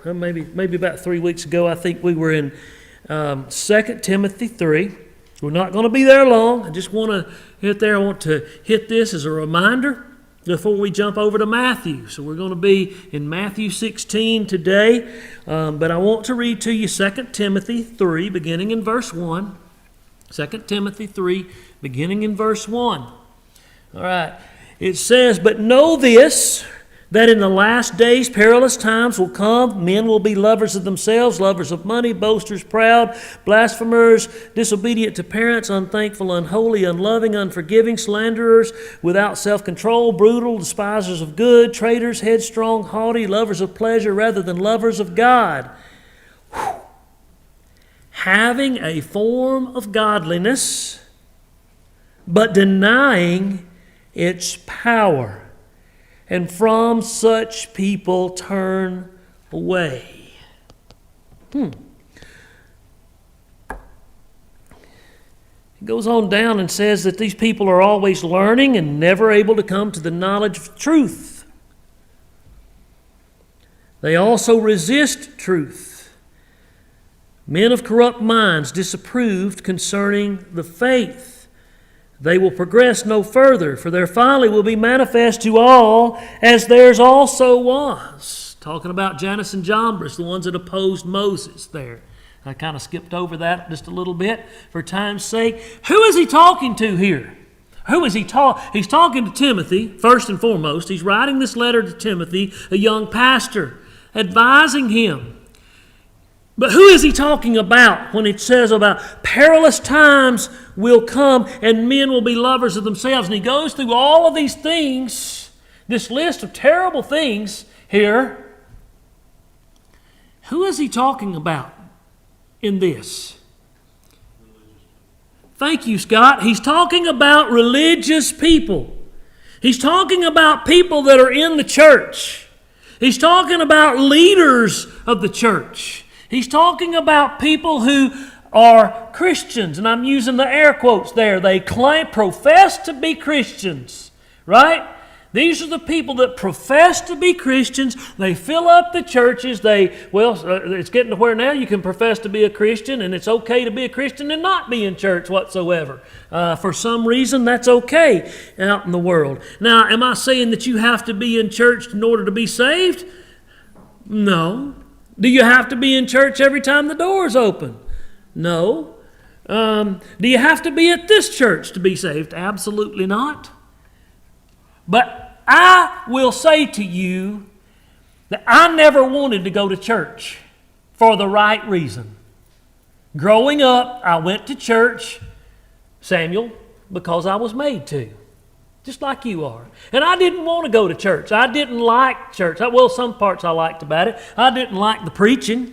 maybe about 3 weeks ago, I think we were in 2 Timothy 3. We're not going to be there long. I just want to hit there. I want to hit this as a reminder before we jump over to Matthew. So we're going to be in Matthew 16 today. But I want to read to you 2 Timothy 3, beginning in verse 1. 2 Timothy 3, beginning in verse 1. All right. It says, "But know this, that in the last days perilous times will come. Men will be lovers of themselves, lovers of money, boasters, proud, blasphemers, disobedient to parents, unthankful, unholy, unloving, unforgiving, slanderers, without self-control, brutal, despisers of good, traitors, headstrong, haughty, lovers of pleasure rather than lovers of God. Having a form of godliness, but denying its power. And from such people turn away." It goes on down and says that these people are always learning and never able to come to the knowledge of truth. They also resist truth. Men of corrupt minds, disapproved concerning the faith. They will progress no further, for their folly will be manifest to all, as theirs also was. Talking about Jannes and Jambres, the ones that opposed Moses there. I kind of skipped over that just a little bit for time's sake. Who is he talking to here? Who is he talking? He's talking to Timothy, first and foremost. He's writing this letter to Timothy, a young pastor, advising him. But who is he talking about when it says about perilous times will come and men will be lovers of themselves? And he goes through all of these things, this list of terrible things here. Who is he talking about in this? Thank you, Scott. He's talking about religious people. He's talking about people that are in the church. He's talking about leaders of the church. He's talking about people who are Christians, and I'm using the air quotes there. They profess to be Christians, right? These are the people that profess to be Christians. They fill up the churches. It's getting to where now you can profess to be a Christian, and it's okay to be a Christian and not be in church whatsoever. For some reason, that's okay out in the world. Now, am I saying that you have to be in church in order to be saved? No. Do you have to be in church every time the doors open? No. Do you have to be at this church to be saved? Absolutely not. But I will say to you that I never wanted to go to church for the right reason. Growing up, I went to church, Samuel, because I was made to. Just like you are. And I didn't want to go to church. I didn't like church. Well, some parts I liked about it. I didn't like the preaching,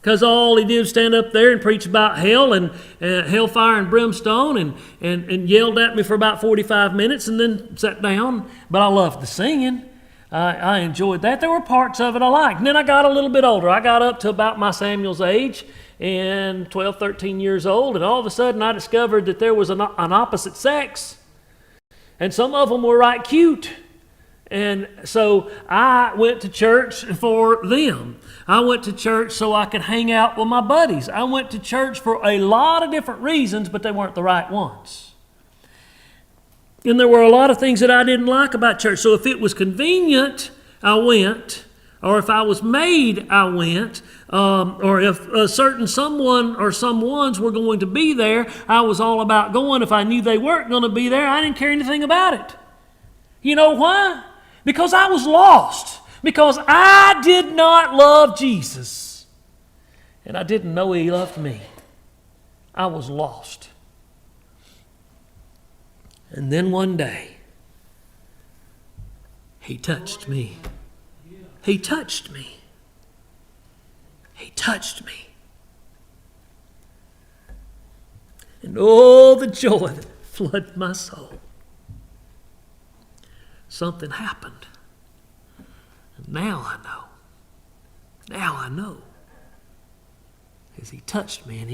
because all he did was stand up there and preach about hell and hellfire and brimstone and yelled at me for about 45 minutes and then sat down. But I loved the singing. I enjoyed that. There were parts of it I liked. And then I got a little bit older. I got up to about my Samuel's age, and 12, 13 years old, and all of a sudden I discovered that there was an opposite sex. And some of them were right cute. And so I went to church for them. I went to church so I could hang out with my buddies. I went to church for a lot of different reasons, but they weren't the right ones. And there were a lot of things that I didn't like about church. So if it was convenient, I went. Or if I was made, I went. Or if a certain someone or someones were going to be there, I was all about going. If I knew they weren't going to be there, I didn't care anything about it. You know why? Because I was lost. Because I did not love Jesus. And I didn't know He loved me. I was lost. And then one day, He touched me. He touched me. He touched me. And oh, the joy that flooded my soul. Something happened. And now I know. Now I know. As He touched me and He